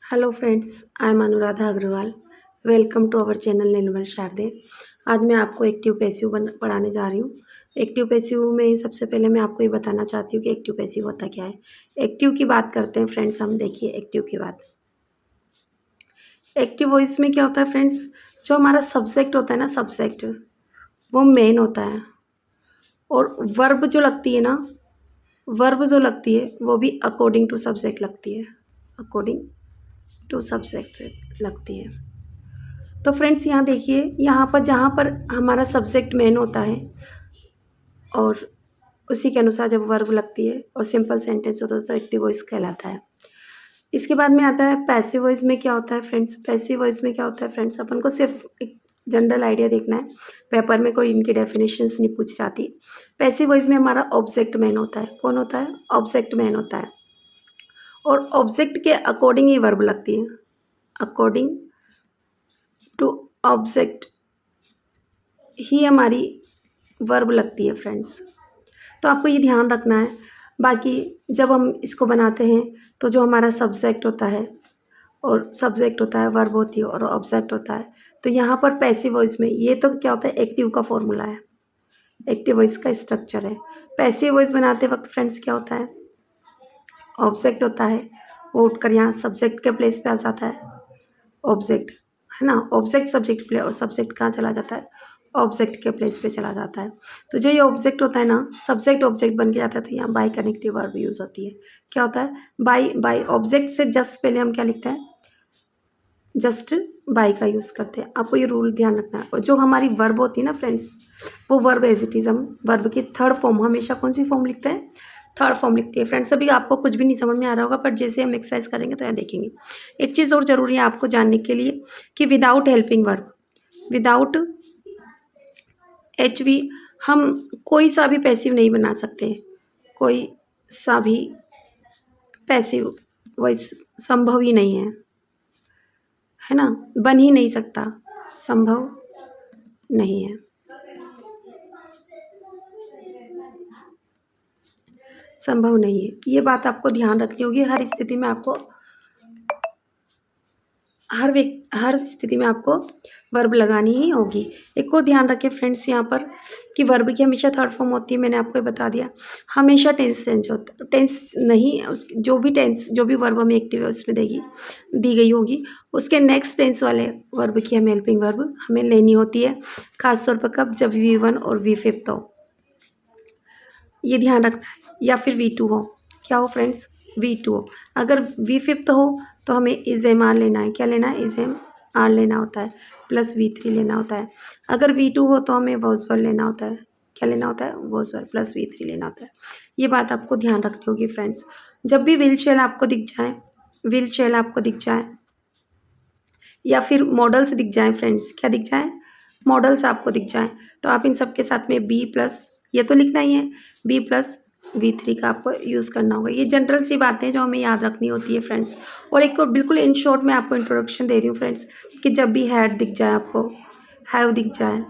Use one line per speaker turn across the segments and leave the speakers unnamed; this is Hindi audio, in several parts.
Hello friends, I am Anuradha Agarwal. Welcome to our channel Nirmal Sharde. आज मैं आपको एक्टिव पैसिव पढ़ाने जा रही हूँ। एक्टिव पैसिव में सबसे पहले मैं आपको ये बताना चाहती हूँ कि एक्टिव पैसिव होता क्या है। एक्टिव की बात करते हैं फ्रेंड्स। हम देखिए एक्टिव की बात। एक्टिव वॉइस में क्या होता है फ्रेंड्स, जो हमारा सब्जेक्ट होता है ना, सब्जेक्ट वो मेन होता है, और वर्ब जो लगती है ना, वर्ब जो लगती है वो भी अकॉर्डिंग टू सब्जेक्ट लगती है, अकॉर्डिंग टू सब्जेक्ट लगती है। तो फ्रेंड्स यहाँ देखिए, यहाँ पर जहाँ पर हमारा सब्जेक्ट मेन होता है और उसी के अनुसार जब वर्ब लगती है और सिंपल सेंटेंस होता है तो एक्टिव वॉइस कहलाता है। इसके बाद में आता है पैसिव वॉइस में क्या होता है फ्रेंड्स। पैसिव वॉइस में क्या होता है फ्रेंड्स, अपन को सिर्फ एक जनरल आइडिया देखना है, पेपर में कोई इनकी डेफिनेशंस नहीं पूछी जाती। पैसिव वॉइस में हमारा ऑब्जेक्ट मेन होता है। कौन होता है? ऑब्जेक्ट मेन होता है, और ऑब्जेक्ट के अकॉर्डिंग ही वर्ब लगती है। अकॉर्डिंग टू ऑब्जेक्ट ही हमारी वर्ब लगती है फ्रेंड्स। तो आपको ये ध्यान रखना है। बाकी जब हम इसको बनाते हैं तो जो हमारा सब्जेक्ट होता है और सब्जेक्ट होता है, वर्ब होती है और ऑब्जेक्ट होता है, तो यहाँ पर पैसिव वॉइस में ये तो क्या होता है, एक्टिव का फॉर्मूला है, एक्टिव वॉइस का स्ट्रक्चर है। पैसिव वॉइस बनाते वक्त फ्रेंड्स क्या होता है, ऑब्जेक्ट होता है, वो उठकर यहाँ सब्जेक्ट के प्लेस पे आ जाता है। ऑब्जेक्ट है ना, ऑब्जेक्ट सब्जेक्ट प्ले, और सब्जेक्ट कहाँ चला जाता है, ऑब्जेक्ट के प्लेस पे चला जाता है। तो जो ये ऑब्जेक्ट होता है ना, सब्जेक्ट ऑब्जेक्ट बन के जाता है, तो यहाँ बाई कनेक्टिव वर्ब यूज़ होती है। क्या होता है, बाई। बाई ऑब्जेक्ट से जस्ट पहले हम क्या लिखते हैं, जस्ट बाई का यूज़ करते हैं। आपको ये रूल ध्यान रखना है। और जो हमारी वर्ब होती है ना फ्रेंड्स, वो वर्ब एज इट इज़, हम वर्ब की थर्ड फॉर्म हमेशा कौन सी फॉर्म लिखते हैं, थर्ड फॉर्म लिखती है फ्रेंड्स। अभी आपको कुछ भी नहीं समझ में आ रहा होगा, पर जैसे हम एक्सरसाइज करेंगे तो यहाँ देखेंगे। एक चीज़ और ज़रूरी है आपको जानने के लिए कि without helping verb, without H we, हम कोई सा भी पैसिव नहीं बना सकते। कोई सा भी पैसिव वॉइस संभव ही नहीं है ना, बन ही नहीं सकता, संभव नहीं है, संभव नहीं है। ये बात आपको ध्यान रखनी होगी। हर स्थिति में आपको, हर स्थिति में आपको वर्ब लगानी ही होगी। एक और ध्यान रखें फ्रेंड्स यहाँ पर कि वर्ब की हमेशा थर्ड फॉर्म होती है। मैंने आपको बता दिया, हमेशा टेंस चेंज होता, टेंस नहीं, उस जो भी टेंस, जो भी वर्ब हमें एक्टिव है उसमें दी गई होगी, उसके नेक्स्ट टेंस वाले वर्ब की हमें हेल्पिंग वर्ब हमें लेनी होती है। खासतौर पर कब, जब V1 और V5 हो, ये ध्यान रखना है। या फिर V2 हो, क्या हो फ्रेंड्स, V2 हो। अगर V5 हो तो हमें इज एम आर लेना है। क्या लेना है, इज एम आर लेना होता है, प्लस V3 लेना होता है। अगर V2 हो तो हमें वॉजवर्ड लेना होता है। क्या लेना होता है, वॉजवर्ड प्लस V3 लेना होता है। ये बात आपको ध्यान रखनी होगी फ्रेंड्स। जब भी विल शेल आपको दिख जाए, विल शेल आपको दिख जाए, या फिर मॉडल्स दिख जाए फ्रेंड्स, क्या दिख जाए, मॉडल्स आपको दिख जाए, तो आप इन सब के साथ में बी प्लस, ये तो लिखना ही है, बी प्लस V3 का आपको यूज़ करना होगा। ये जनरल सी बातें जो हमें याद रखनी होती है फ्रेंड्स। और एक और बिल्कुल इन शॉर्ट मैं आपको इंट्रोडक्शन दे रही हूँ फ्रेंड्स, कि जब भी हैड दिख जाए आपको, हैव दिख जाए,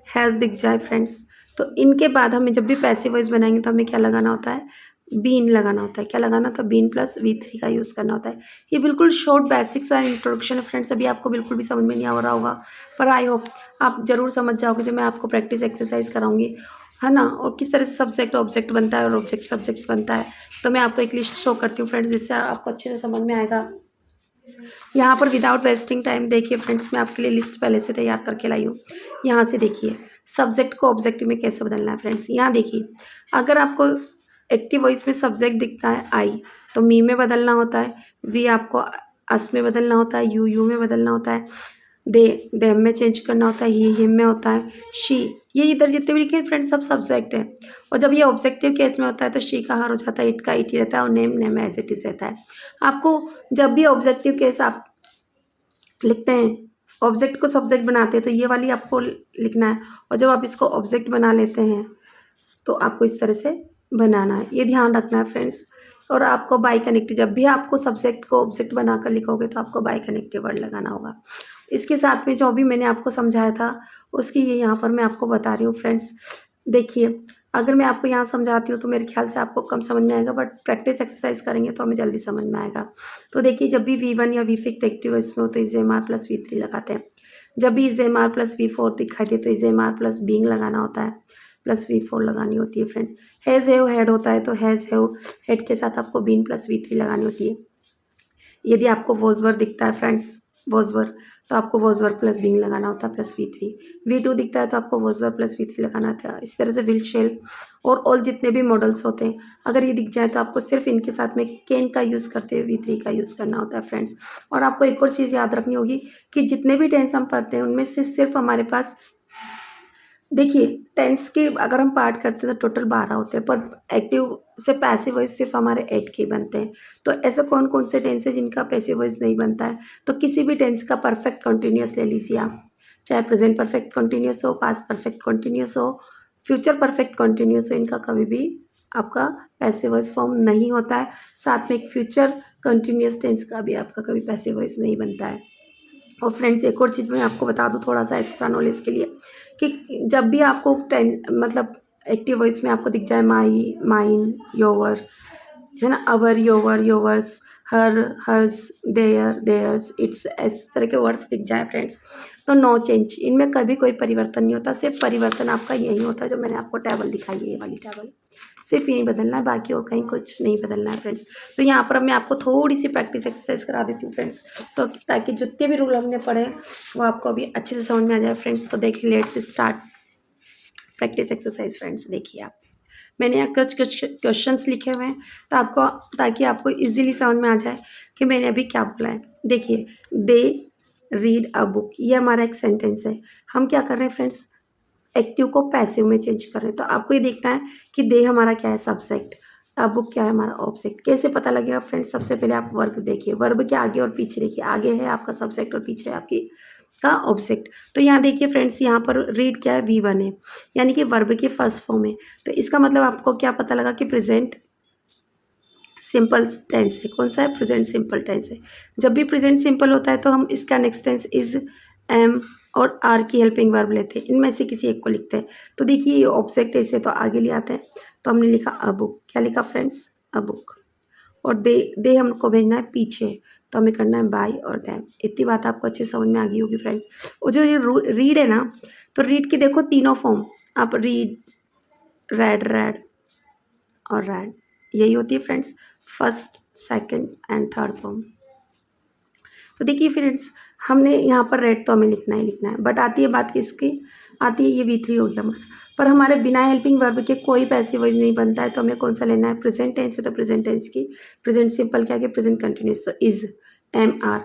हैज़ दिख जाए फ्रेंड्स, तो इनके बाद हमें जब भी पैसिव वॉइस बनाएंगे तो हमें क्या लगाना होता है, बीन लगाना होता है। क्या लगाना था, बीन प्लस V3 का यूज़ करना होता है। ये बिल्कुल शॉर्ट बेसिक सा इंट्रोडक्शन है फ्रेंड्स। अभी आपको बिल्कुल भी समझ में नहीं आ रहा होगा, पर आई होप आप ज़रूर समझ जाओगे जब मैं आपको प्रैक्टिस एक्सरसाइज कराऊंगी, है ना। और किस तरह से सब्जेक्ट ऑब्जेक्ट बनता है और ऑब्जेक्ट सब्जेक्ट बनता है, तो मैं आपको एक लिस्ट शो करती हूँ फ्रेंड्स, जिससे आपको अच्छे से समझ में आएगा। यहाँ पर विदाउट वेस्टिंग टाइम देखिए फ्रेंड्स, मैं आपके लिए लिस्ट पहले से तैयार करके लाई हूँ। यहाँ से देखिए सब्जेक्ट को ऑब्जेक्ट में कैसे बदलना है फ्रेंड्स। यहाँ देखिए, अगर आपको एक्टिव वॉइस में सब्जेक्ट दिखता है आई, तो मी में बदलना होता है, वी आपको अस में बदलना होता है, यू में बदलना होता है, दे देम में चेंज करना होता है, ही हिम में होता है, शी, ये इधर जितने भी लिखे फ्रेंड्स सब सब्जेक्ट है। और जब ये ऑब्जेक्टिव केस में होता है तो शी का हर हो जाता है, इट का इट ही रहता है, और name name as it is रहता है। आपको जब भी ऑब्जेक्टिव केस आप लिखते हैं, ऑब्जेक्ट को सब्जेक्ट बनाते हैं, तो ये वाली आपको लिखना है। और जब आप इसको ऑब्जेक्ट बना लेते हैं तो आपको इस तरह से बनाना है, ये ध्यान रखना है फ्रेंड्स। और आपको बाई कनेक्टिव, जब भी आपको सब्जेक्ट को ऑब्जेक्ट बनाकर लिखोगे तो आपको बाई कनेक्टिव वर्ड लगाना होगा। इसके साथ में जो भी मैंने आपको समझाया था उसकी ये यहाँ पर मैं आपको बता रही हूँ फ्रेंड्स। देखिए, अगर मैं आपको यहाँ समझाती हूँ तो मेरे ख्याल से आपको कम समझ में आएगा, बट प्रैक्टिस एक्सरसाइज करेंगे तो हमें जल्दी समझ में आएगा। तो देखिए, जब भी V1 या V5 एक्टिव इसमें हो तो इजेएमआर प्लस V3 लगाते हैं। जब भी इजेएमआर प्लस V4 दिखाई दे तो इजेएमआर प्लस बीइंग लगाना होता है, प्लस V4 लगानी होती है फ्रेंड्स। हैज़ हैव हेड होता है तो हैज़ हैव हेड के साथ आपको बीन प्लस V3 लगानी होती है। यदि आपको वॉजवर दिखता है फ्रेंड्स, वॉजवर, तो आपको वॉजवर प्लस बीइंग लगाना होता है प्लस V3। V2 दिखता है तो आपको वॉजवर प्लस V3 लगाना था। इसी तरह से विल शेल और ऑल जितने भी मॉडल्स होते हैं, अगर ये दिख जाए तो आपको सिर्फ इनके साथ में कैन का यूज़ करते हुए V3 का यूज़ करना होता है फ्रेंड्स। और आपको एक और चीज़ याद रखनी होगी कि जितने भी टेंस हम पढ़ते हैं उनमें से सिर्फ हमारे पास, देखिए, टेंस के अगर हम पार्ट करते हैं तो टोटल 12 होते हैं, पर एक्टिव से पैसिव वॉइस सिर्फ हमारे 8 के बनते हैं। तो ऐसे कौन कौन से टेंस है जिनका पैसिव वॉइस नहीं बनता है? तो किसी भी टेंस का परफेक्ट कंटिन्यूअस ले लीजिए आप, चाहे प्रेजेंट परफेक्ट कंटिन्यूअस हो, पास्ट परफेक्ट कंटिन्यूअस हो, फ्यूचर परफेक्ट कंटिन्यूअस हो, इनका कभी भी आपका पैसिव वॉइस फॉर्म नहीं होता है। साथ में एक फ्यूचर कंटिन्यूअस टेंस का भी आपका कभी पैसिव वॉइस नहीं बनता है। और फ्रेंड्स, एक और चीज़ मैं आपको बता दूँ थोड़ा सा एक्स्ट्रा नॉलेज के लिए, कि जब भी आपको मतलब एक्टिव वॉइस में आपको दिख जाए माई, माइन, योवर, है ना, our, your, yours, her, hers, their, theirs, its, इस तरह के वर्ड्स दिख जाए फ्रेंड्स, तो नो चेंज, इनमें कभी कोई परिवर्तन नहीं होता। सिर्फ परिवर्तन आपका यही होता है जो मैंने आपको टेबल दिखाई है, ये वाली टेबल, सिर्फ यही बदलना है, बाकी और कहीं कुछ नहीं बदलना है फ्रेंड्स। तो यहाँ पर अब मैं आपको थोड़ी सी प्रैक्टिस एक्सरसाइज करा देती हूँ फ्रेंड्स, तो ताकि जितने भी रूल हमने पढ़े वो आपको अभी अच्छे से समझ में आ जाए फ्रेंड्स। तो देखिए, let's start practice exercise friends. देखिए, आप, मैंने यहाँ कुछ कुछ क्वेश्चंस लिखे हुए हैं तो आपको, ताकि आपको इजीली समझ में आ जाए कि मैंने अभी क्या बोला है। देखिए, दे रीड अ बुक, ये हमारा एक सेंटेंस है। हम क्या कर रहे हैं फ्रेंड्स, एक्टिव को पैसिव में चेंज कर रहे हैं। तो आपको ये देखना है कि दे हमारा क्या है, सब्जेक्ट, अ बुक क्या है हमारा ऑब्जेक्ट। कैसे पता लगेगा फ्रेंड्स, सबसे पहले आप वर्ब देखिए, वर्ब के आगे और पीछे देखिए, आगे है आपका सब्जेक्ट और पीछे है आपकी का ऑब्जेक्ट। तो यहाँ देखिए फ्रेंड्स, यहाँ पर रीड क्या है, V1 है, यानी कि वर्ब के फर्स्ट फॉर्म है। तो इसका मतलब आपको क्या पता लगा कि प्रेजेंट सिंपल टेंस है। कौन सा है, प्रेजेंट सिंपल टेंस है। जब भी प्रेजेंट सिंपल होता है तो हम इसका नेक्स्ट टेंस इज, एम और आर की हेल्पिंग वर्ब लेते हैं, इनमें से किसी एक को लिखते हैं। तो देखिए, ये ऑब्जेक्ट ऐसे तो आगे ले आते हैं, तो हमने लिखा अ बुक। क्या लिखा फ्रेंड्स, अ बुक। और दे हमको भेजना है पीछे, तो हमें करना है बाय और दैम। इतनी बात आपको अच्छे समझ में आ गई होगी फ्रेंड्स। और जो ये रीड है ना, तो रीड की देखो तीनों फॉर्म, आप रीड, रेड, रेड और रेड, यही होती है friends first, second and third form. तो देखिए फ्रेंड्स, हमने यहाँ पर रेड तो हमें लिखना ही लिखना है, बट आती है बात किसकी, आती है ये V3 हो गया हमारा। पर हमारे बिना हेल्पिंग वर्ब के कोई पैसिव वॉइस नहीं बनता है, तो हमें कौन सा लेना है, प्रेजेंट टेंस है तो प्रेजेंट टेंस की, प्रेजेंट सिंपल क्या है, प्रेजेंट कंटिन्यूस, तो इज, एम, आर।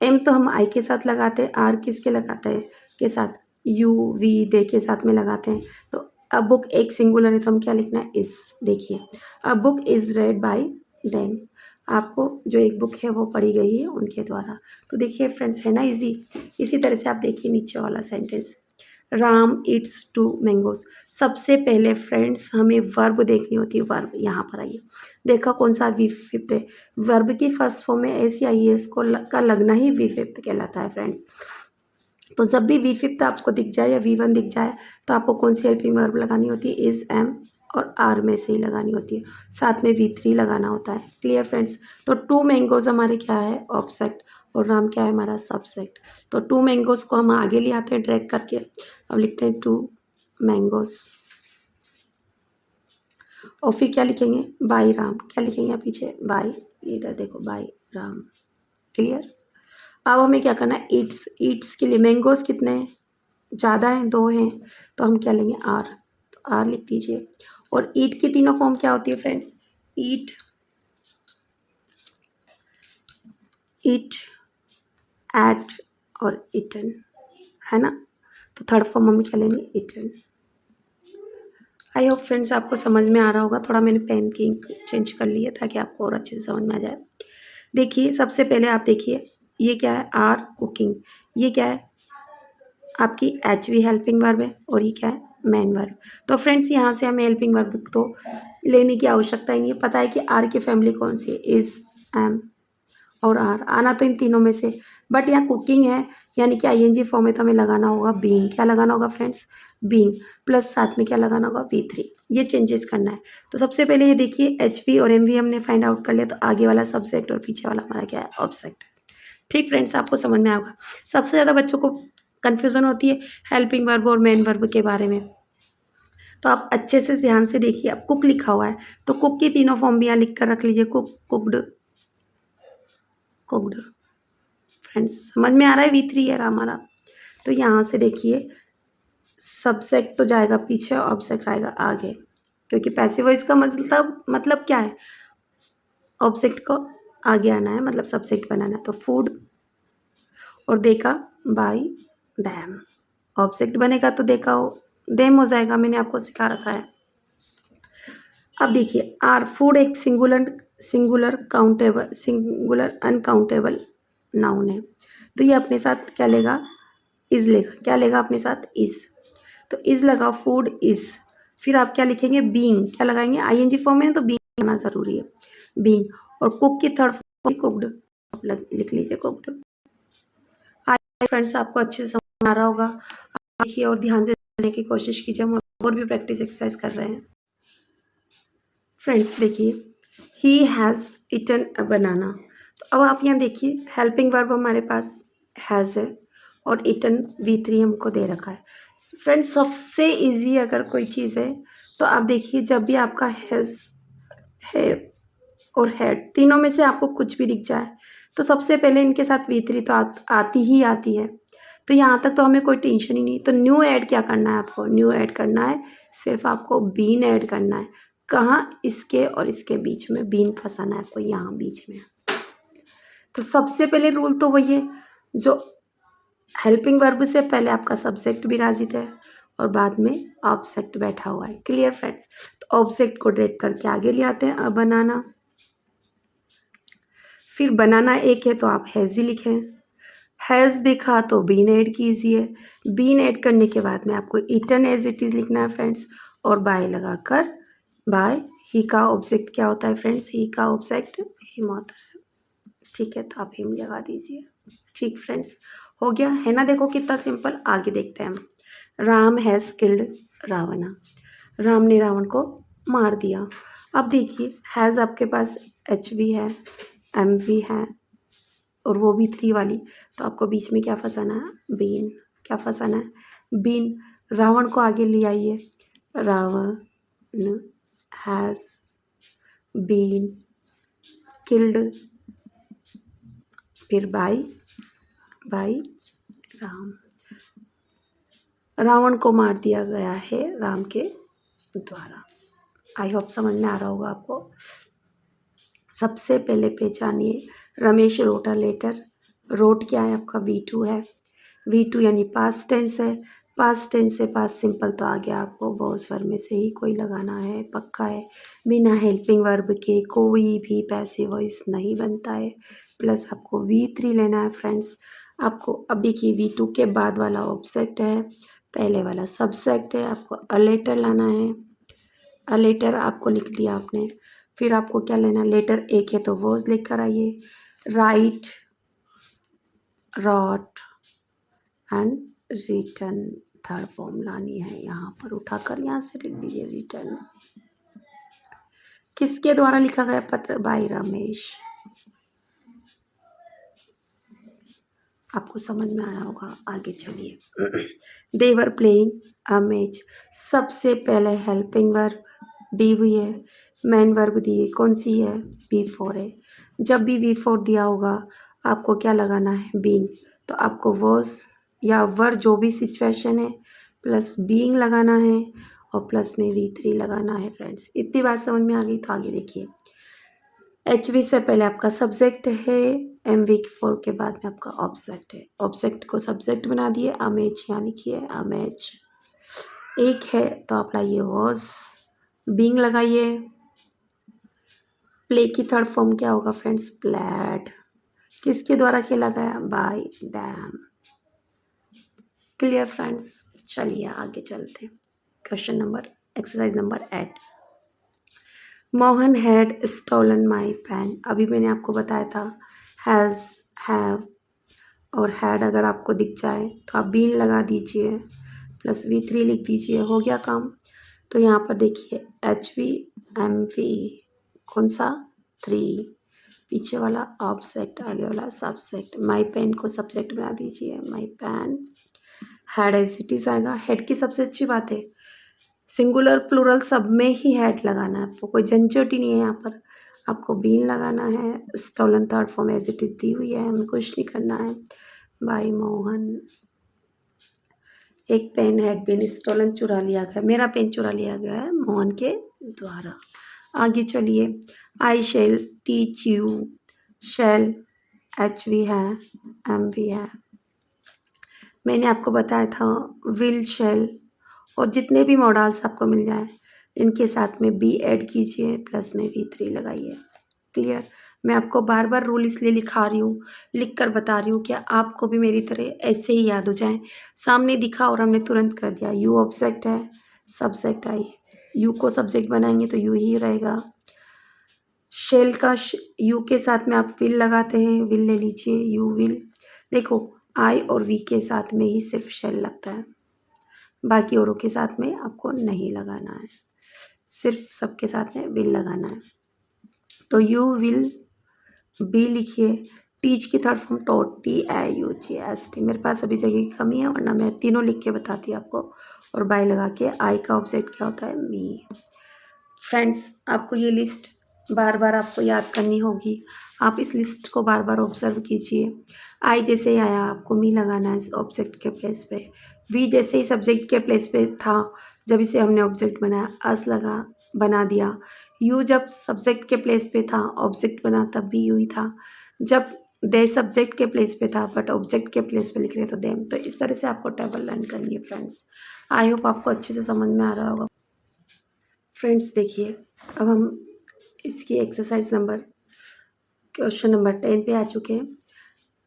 एम तो हम आई के साथ लगाते हैं, आर किसके लगाते हैं, के साथ, यू, वी, दे के साथ में लगाते हैं। तो अ बुक एक सिंगुलर है तो हम क्या लिखना है, इज। देखिए, a book is red bye them, आपको जो एक बुक है वो पढ़ी गई है उनके द्वारा। तो देखिए फ्रेंड्स, है ना इजी। इसी तरह से आप देखिए नीचे वाला सेंटेंस, राम ईट्स 2 मैंगोज। सबसे पहले फ्रेंड्स हमें वर्ब देखनी होती है, वर्ब। यहाँ पर आइए, देखा कौन सा V5 है, वर्ब की फर्स्ट फॉर्म में एस या ई एस को का लगना ही V5 कहलाता है फ्रेंड्स। तो जब भी V5 आपको दिख जाए या V1 दिख जाए तो आपको कौन सी हेल्पिंग वर्ब लगानी होती है, इज, एम और आर में से ही लगानी होती है, साथ में V3 लगाना होता है। Clear friends. तो 2 मैंगोज हमारे क्या है, ऑब्जेक्ट, और राम क्या है हमारा सब्जेक्ट। तो 2 मैंगोज को हम आगे ले आते हैं ड्रैग करके, अब लिखते हैं 2 मैंगोज, और फिर क्या लिखेंगे, बाई राम। क्या लिखेंगे आप पीछे, बाई, इधर देखो, बाई राम। क्लियर। अब हमें क्या करना है, ईट्स, ईट्स के लिए मैंगोज कितने हैं, ज़्यादा हैं, 2 हैं, तो हम क्या लेंगे, आर। तो आर लिख दीजिए। और ईट की तीनों फॉर्म क्या होती है फ्रेंड्स, ईट, ईट, एट और इटन, है ना। तो थर्ड फॉर्म हम क्या लेंगे, इटन। आई होप फ्रेंड्स आपको समझ में आ रहा होगा। थोड़ा मैंने पेन की इंक चेंज कर ली है ताकि आपको और अच्छे से समझ में आ जाए। देखिए, सबसे पहले आप देखिए, ये क्या है, आर कुकिंग, ये क्या है आपकी HV हेल्पिंग वर्ब है, और ये क्या है, मेन वर्ब। तो फ्रेंड्स, यहाँ से हमें हेल्पिंग वर्ब तो लेने की आवश्यकता ही नहीं है, पता है कि आर की फैमिली कौन सी है, इज, एम और आर, आना तो इन तीनों में से, बट यहाँ कुकिंग है यानी कि आईएनजी फॉर्म में तो हमें लगाना होगा बीइंग। क्या लगाना होगा फ्रेंड्स? बीइंग, प्लस साथ में क्या लगाना होगा? V3। ये चेंजेस करना है। तो सबसे पहले ये देखिए HV और MV हमने फाइंड आउट कर लिया, तो आगे वाला सब्जेक्ट और पीछे वाला हमारा क्या है? ऑब्जेक्ट। ठीक फ्रेंड्स, आपको समझ में आएगा। सबसे ज़्यादा बच्चों को कन्फ्यूज़न होती है हेल्पिंग वर्ब और मेन वर्ब के बारे में, तो आप अच्छे से ध्यान से देखिए। अब कुक लिखा हुआ है तो कुक की तीनों फॉर्म भी यहाँ लिख कर रख लीजिए। Cook, cooked, cooked. फ्रेंड्स समझ में आ रहा है? V3 है हमारा। तो यहाँ से देखिए सब्जेक्ट तो जाएगा पीछे, ऑब्जेक्ट आएगा आगे, क्योंकि पैसिव वॉइस का मतलब क्या है? ऑब्जेक्ट को आगे आना है, मतलब सब्जेक्ट बनाना है। तो फूड और देखा बाय दैम, ऑब्जेक्ट बनेगा तो देखा हो देम हो जाएगा, मैंने आपको सिखा रखा है। अब देखिए आर, फूड एक singular countable, singular uncountable noun है, तो ये अपने साथ क्या लेगा? इज लेगा। क्या लेगा अपने साथ? इज। तो इज लगा, फूड इज। फिर आप क्या लिखेंगे? बीइंग। क्या लगाएंगे? आईएनजी फॉर्म में, तो बीइंग आना जरूरी है, बीइंग। और कुक की थर्ड फॉर्म कुकड, आप लिख लीजिए कुकड। फ्रेंड्स आपको अच्छे से समझ आ रहा होगा। देखिए और ध्यान से समझने की कोशिश कीजिए, हम और भी प्रैक्टिस एक्सरसाइज कर रहे हैं। फ्रेंड्स देखिए ही हैज़ ईटन अ बनाना, तो अब आप यहाँ देखिए हेल्पिंग वर्ब हमारे पास हैज़ है और ईटन V3 हमको दे रखा है। फ्रेंड्स सबसे इजी अगर कोई चीज़ है तो आप देखिए, जब भी आपका हैज़ है और हैड तीनों में से आपको कुछ भी दिख जाए तो सबसे पहले इनके साथ V3 तो आती ही आती है। तो यहाँ तक तो हमें कोई टेंशन ही नहीं। तो न्यू ऐड क्या करना है आपको? न्यू ऐड करना है, सिर्फ आपको बीन ऐड करना है। कहाँ? इसके और इसके बीच में बीन फंसाना है आपको, यहाँ बीच में। तो सबसे पहले रूल तो वही है, जो हेल्पिंग वर्ब से पहले आपका सब्जेक्ट विराजित है और बाद में ऑब्जेक्ट बैठा हुआ है। Clear friends? तो ऑब्जेक्ट को ड्रैग करके आगे ले आते हैं। बनाना, फिर बनाना एक है तो आप हैज़ ही लिखें। हैज़ देखा तो बीन ऐड कीजिए। बीन ऐड करने के बाद में आपको ईटन एज इट इज़ लिखना है फ्रेंड्स, और बाय लगाकर, बाय ही का ऑब्जेक्ट क्या होता है फ्रेंड्स? ही का ऑब्जेक्ट हिम होता है। ठीक है, तो आप हिम लगा दीजिए। ठीक फ्रेंड्स, हो गया है ना? देखो कितना सिंपल। आगे देखते हैं हम। राम हैज़ किल्ड रावणा, राम ने रावण को मार दिया। अब देखिए हैज़ आपके पास HV है, MV है और वो भी 3 वाली, तो आपको बीच में क्या फंसाना है? बीन। क्या फंसाना है? बीन। रावण को आगे ले आइए। रावण हैज़ बीन किल्ड, फिर बाय राम, रावण को मार दिया गया है राम के द्वारा। आई होप समझ में आ रहा होगा आपको। सबसे पहले पहचानिए, Ramesh wrote a letter. Wrote क्या है आपका? V2 है। V2 यानी पास्ट टेंस है। पास्ट टेंस से पास्ट सिंपल, तो आगे आपको वॉज वर्ब में से ही कोई लगाना है, पक्का है। बिना हेल्पिंग वर्ब के कोई भी पैसिव वॉइस नहीं बनता है। प्लस आपको V3 लेना है फ्रेंड्स। आपको अब देखिए V2 के बाद वाला ऑब्जेक्ट है, पहले वाला सब्जेक्ट है। आपको अ लेटर लाना है। अ लेटर आपको लिख दिया आपने। फिर आपको क्या लेना? लेटर एक है तो वॉज लिख कर आइए। Right, wrote and written third form लानी है, यहाँ पर उठाकर यहाँ से लिख दीजिए रिटर्न। किसके द्वारा लिखा गया पत्र? बाय रमेश। आपको समझ में आया होगा। आगे चलिए। दे वर प्लेइंग अ मैच, सबसे पहले हेल्पिंग वर्ब दी हुई है, मेन वर्ब दी है, कौन सी है? V4 है। जब भी V4 दिया होगा आपको क्या लगाना है? बीइंग। तो आपको वॉज या वर जो भी सिचुएशन है प्लस बीइंग लगाना है और प्लस में V3 लगाना है फ्रेंड्स। इतनी बात समझ में आ गई? तो आगे देखिए, HV से पहले आपका सब्जेक्ट है, MV4 के बाद में आपका ऑब्जेक्ट है। ऑब्जेक्ट को सब्जेक्ट बना दिए, अमेज यहाँ लिखिए अमेज। एक है तो आप लाइए वॉज, बीइंग लगाइए। प्ले की थर्ड फॉर्म क्या होगा फ्रेंड्स? प्लेड। किसके द्वारा खेला गया? By them. Clear friends? चलिए आगे चलते हैं। Question number, exercise number 8। Mohan had stolen my pen, अभी मैंने आपको बताया था हैज़, हैव और हैड अगर आपको दिख जाए तो आप बीन लगा दीजिए, प्लस V3 लिख दीजिए, हो गया काम। तो यहाँ पर देखिए HV MV कौन सा 3, पीछे वाला ऑब्जेक्ट, आगे वाला सब्जेक्ट। माई पेन को सब्जेक्ट बना दीजिए, my pen. Had as it is आएगा। हेड की सबसे अच्छी बात है सिंगुलर प्लूरल सब में ही हेड लगाना है, आपको कोई झंझट ही नहीं है। यहाँ पर आपको बीन लगाना है, stolen third form as it is दी हुई है, हमें कुछ नहीं करना है। बाई मोहन, एक पेन हैड बीन स्टोलन, चुरा लिया गया, मेरा पेन चुरा लिया गया है मोहन के द्वारा। आगे चलिए, I shall teach you, shall HV है, MV है। मैंने आपको बताया था विल, शेल और जितने भी मॉडल्स आपको मिल जाए इनके साथ में बी ऐड कीजिए, प्लस में V3 लगाइए। क्लियर। मैं आपको बार बार रूल इसलिए लिखा रही हूँ, लिख कर बता रही हूँ कि आपको भी मेरी तरह ऐसे ही याद हो जाए। सामने दिखा और हमने तुरंत कर दिया। यू ऑब्जेक्ट है, सब्जेक्ट आई, यू को सब्जेक्ट बनाएंगे तो यू ही रहेगा। शेल का यू के साथ में आप विल लगाते हैं, विल ले लीजिए, यू विल। देखो आई और वी के साथ में ही सिर्फ शेल लगता है, बाकी औरों के साथ में आपको नहीं लगाना है, सिर्फ सबके साथ में विल लगाना है। तो यू विल बी लिखिए। टीच की थर्ड फॉर्म टॉट, TIUGHT। मेरे पास अभी जगह की कमी है, वरना मैं तीनों लिख के बताती आपको। और बाय लगा के आई का ऑब्जेक्ट क्या होता है, मी। फ्रेंड्स, आपको ये लिस्ट बार बार आपको याद करनी होगी। आप इस लिस्ट को बार बार ऑब्जर्व कीजिए। आई जैसे ही आया आपको मी लगाना है ऑब्जेक्ट के प्लेस पे। वी जैसे ही सब्जेक्ट के प्लेस पे था, जब इसे हमने ऑब्जेक्ट बनाया, अस लगा बना दिया। यू जब सब्जेक्ट के प्लेस पे था, ऑब्जेक्ट बना, तब भी यू ही था। जब दे सब्जेक्ट के प्लेस पे था बट ऑब्जेक्ट के प्लेस पे लिख रहे तो देम। तो इस तरह से आपको टेबल लर्न करनी है फ्रेंड्स। आई होप आपको अच्छे से समझ में आ रहा होगा। फ्रेंड्स देखिए, अब हम इसकी एक्सरसाइज नंबर क्वेश्चन नंबर 10 पे आ चुके हैं।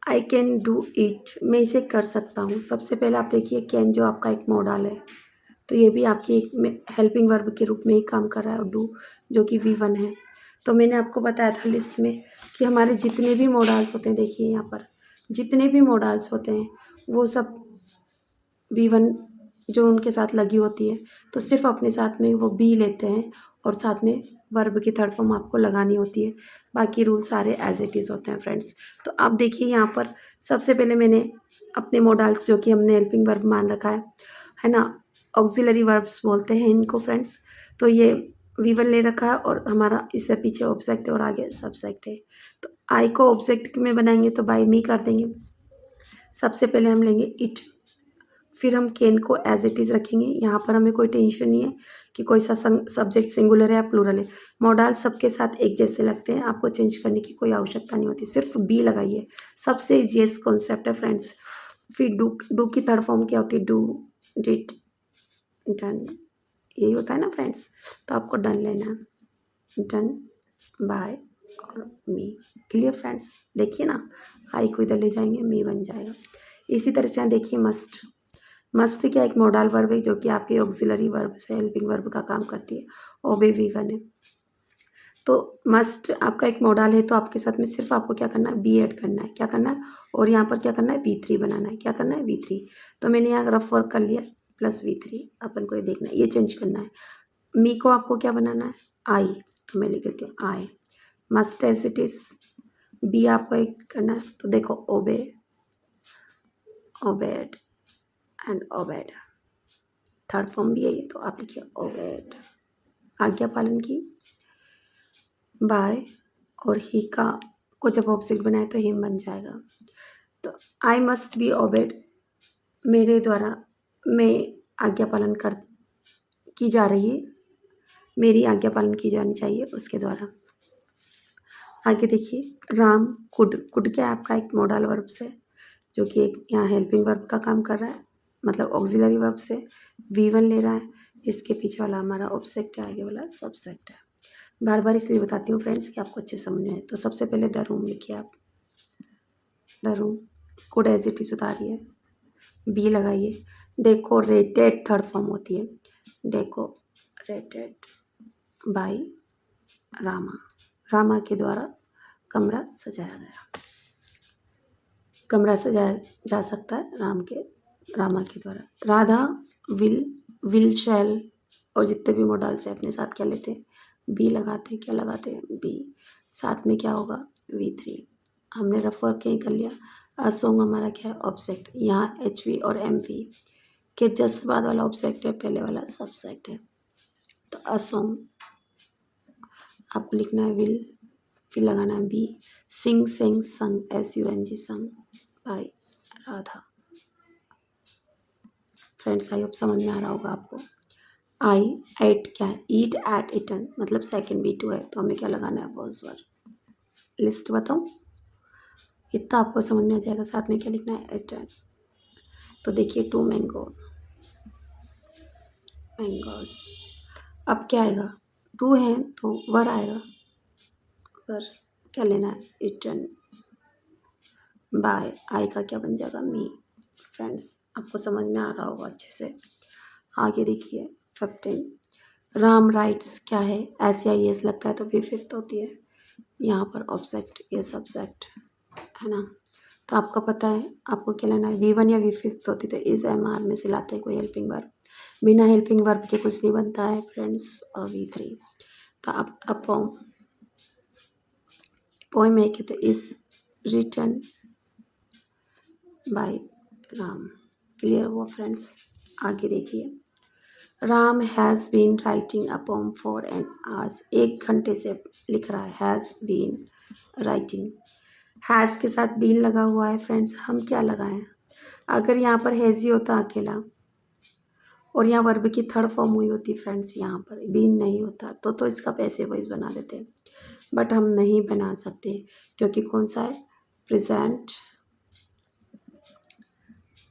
आई कैन डू इट, मैं इसे कर सकता हूँ। सबसे पहले आप देखिए कैन जो आपका एक मॉडल है, तो ये भी आपकी एक हेल्पिंग वर्ब के रूप में ही काम कर रहा है। और डू जो कि V1 है। तो मैंने आपको बताया था लिस्ट में कि हमारे जितने भी मॉडल्स होते हैं, देखिए यहाँ पर जितने भी मॉडल्स होते हैं वो सब V1 जो उनके साथ लगी होती है, तो सिर्फ अपने साथ में वो बी लेते हैं और साथ में वर्ब की थर्ड फॉर्म आपको लगानी होती है। बाकी रूल सारे एज इट इज़ होते हैं फ्रेंड्स। तो आप देखिए यहाँ पर सबसे पहले मैंने अपने मॉडल्स जो कि हमने हेल्पिंग वर्ब मान रखा है ना, ऑक्सिलरी वर्ब्स बोलते हैं इनको फ्रेंड्स। तो ये V1 ले रखा है और हमारा इससे पीछे ऑब्जेक्ट है और आगे सब्जेक्ट है। तो आई को ऑब्जेक्ट में बनाएंगे तो बाय मी कर देंगे। सबसे पहले हम लेंगे इट, फिर हम कैन को एज इट इज़ रखेंगे। यहाँ पर हमें कोई टेंशन नहीं है कि कोई सा सब्जेक्ट सिंगुलर है या प्लूरल है। मॉडल सबके साथ एक जैसे लगते हैं, आपको चेंज करने की कोई आवश्यकता नहीं होती, सिर्फ बी लगाइए। सबसे ईजीएस्ट कॉन्सेप्ट है फ्रेंड्स। फिर डू की थर्ड फॉर्म क्या होती है, डू, डिड, डन, यही होता है ना फ्रेंड्स। तो आपको डन लेना है, डन बाय और मी। Clear friends. देखिए ना, आई को इधर ले जाएंगे, मी बन जाएगा। इसी तरह से देखिए मस्ट, मस्ट क्या एक मॉडल वर्ब है जो कि आपके ऑक्सिलरी वर्ब से हेल्पिंग वर्ब का काम करती है। ओबे V1 है। तो मस्ट आपका एक मॉडल है, तो आपके साथ में सिर्फ आपको क्या करना है, बी ऐड करना है। क्या करना है, और यहाँ पर क्या करना है, V3 बनाना है। क्या करना है, V3। तो मैंने यहाँ रफ वर्क कर लिया, प्लस V3 अपन को ये देखना है, ये चेंज करना है। मी को आपको क्या बनाना है, आई। तो मैं लिख देती हूँ I. Must as it is. Be आपको एक करना है, तो देखो obey, obeyed and obeyed, third form भी है ये, तो आप लिखिए ओबेड, आज्ञा पालन की। बाय और ही का को जब ऑब्जेक्ट बनाए तो हिम बन जाएगा। तो आई मस्ट बी ओबेड, मेरे द्वारा मैं आज्ञा पालन कर की जा रही है, मेरी आज्ञा पालन की जानी चाहिए उसके द्वारा। आगे देखिए राम कुड, कुड क्या है आपका एक मॉडल वर्ब से जो कि एक यहाँ हेल्पिंग वर्ब का काम कर रहा है, मतलब ऑक्सिलरी वर्ब से V1 ले रहा है। इसके पीछे वाला हमारा ऑब्जेक्ट है, आगे वाला सब्जेक्ट है। बार बार इसलिए बताती हूँ फ्रेंड्स कि आपको अच्छे समझ में आए। तो सबसे पहले द रूम लिखिए आप, the room, could as it is उतारिए, बी लगाइए। डेकोरेटेड थर्ड फॉर्म होती है, डेकोरेटेड बाय रामा, रामा के द्वारा कमरा सजाया गया। कमरा सजाया जा सकता है रामा के द्वारा। राधा विल शैल और जितने भी मॉडल्स हैं अपने साथ क्या लेते हैं, बी लगाते हैं। क्या लगाते हैं, बी। साथ में क्या होगा, V3। हमने रफ वर्क यहीं कर लिया। असोंग हमारा क्या है, ऑब्जेक्ट। यहाँ HV और MV के जस्ट बाद वाला ऑब्जेक्ट है, पहले वाला सब्जेक्ट है। तो असोंग आपको लिखना है विल, फिर लगाना है बी। सिंग सेंग संग, SUNG sung by Radha. Friends I hope समझ में आ रहा होगा आपको। आई एट क्या है, ईट एट इटन, मतलब सेकंड V2 है, तो हमें क्या लगाना है, वॉज वर। लिस्ट बताऊँ, इतना आपको समझ में आ जाएगा। साथ में क्या लिखना है, इटन। तो देखिए 2 मैंगोज। अब क्या आएगा, 2 है तो वर आएगा, वर क्या लेना है, इटन बाय। आई का क्या बन जाएगा, मी। फ्रेंड्स आपको समझ में आ रहा होगा अच्छे से। आगे देखिए 15। राम राइट्स क्या है, SIS लगता है तो V5 होती है। यहाँ पर ऑब्जेक्ट, ये सब्जेक्ट है ना। तो आपको पता है आपको क्या लेना है, V1 या V5 होती तो इस MR में से लाते हैं कोई हेल्पिंग वर्ब। बिना हेल्पिंग वर्ब के कुछ नहीं बनता है फ्रेंड्स। और V3 तो आप पोएम है कि तो इस रिटन बाय राम। क्लियर हुआ फ्रेंड्स। आगे देखिए, Ram has been writing a poem for an hours. 1 घंटे से लिख रहा है, हैज़ बीन राइटिंग। हैज़ के साथ बीन लगा हुआ है फ्रेंड्स। हम क्या लगाएं, अगर यहाँ पर हैज़ी होता अकेला और यहाँ वर्ब की थर्ड फॉर्म हुई होती फ्रेंड्स, यहाँ पर बीन नहीं होता तो इसका पैसिव वॉइस बना देते, बट हम नहीं बना सकते क्योंकि कौन सा है, प्रेजेंट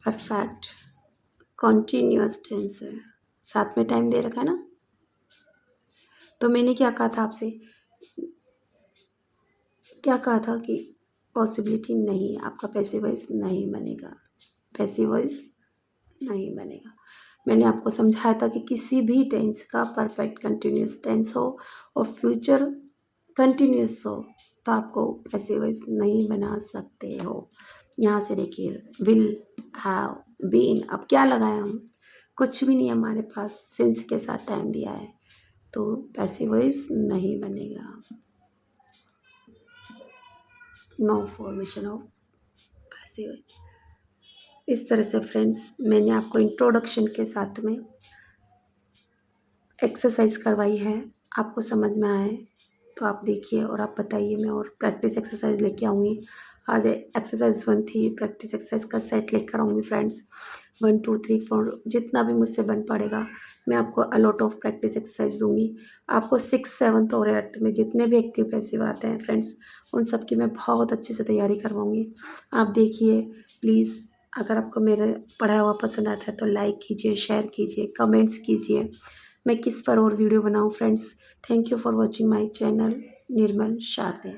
परफेक्ट कॉन्टीन्यूअस टेंस है। साथ में टाइम दे रखा है ना। तो मैंने क्या कहा था आपसे, क्या कहा था कि पॉसिबिलिटी नहीं, आपका पैसिव वॉइस नहीं बनेगा, पैसिव वॉइस नहीं बनेगा। मैंने आपको समझाया था कि किसी भी टेंस का परफेक्ट कंटिन्यूस टेंस हो और फ्यूचर कंटिन्यूस हो तो आपको पैसिव वॉइस नहीं बना सकते हो। यहाँ से देखिए, विल हैव बीन, अब क्या लगाए हम, कुछ भी नहीं हमारे पास, सिंस के साथ टाइम दिया है तो पैसिव वॉइस नहीं बनेगा। No formation of passive voice. इस तरह से फ्रेंड्स मैंने आपको इंट्रोडक्शन के साथ में एक्सरसाइज करवाई है। आपको समझ में आए तो आप देखिए और आप बताइए। मैं और प्रैक्टिस एक्सरसाइज लेके आऊँगी। आज एक्सरसाइज 1 थी, प्रैक्टिस एक्सरसाइज का सेट लेकर आऊँगी फ्रेंड्स। 1 2 3 4 जितना भी मुझसे बन पड़ेगा मैं आपको अलॉट ऑफ प्रैक्टिस एक्सरसाइज दूँगी। आपको 6 7 और 8 में जितने भी एक्टिव पैसिव आते हैं फ्रेंड्स, उन सब की मैं बहुत अच्छे से तैयारी करवाऊँगी। आप देखिए प्लीज़। अगर आपको मेरा पढ़ाया हुआ पसंद आता है तो लाइक कीजिए, शेयर कीजिए, कमेंट्स कीजिए। मैं किस पर और वीडियो बनाऊँ friends. Thank you for watching my channel Nirmal Sharde.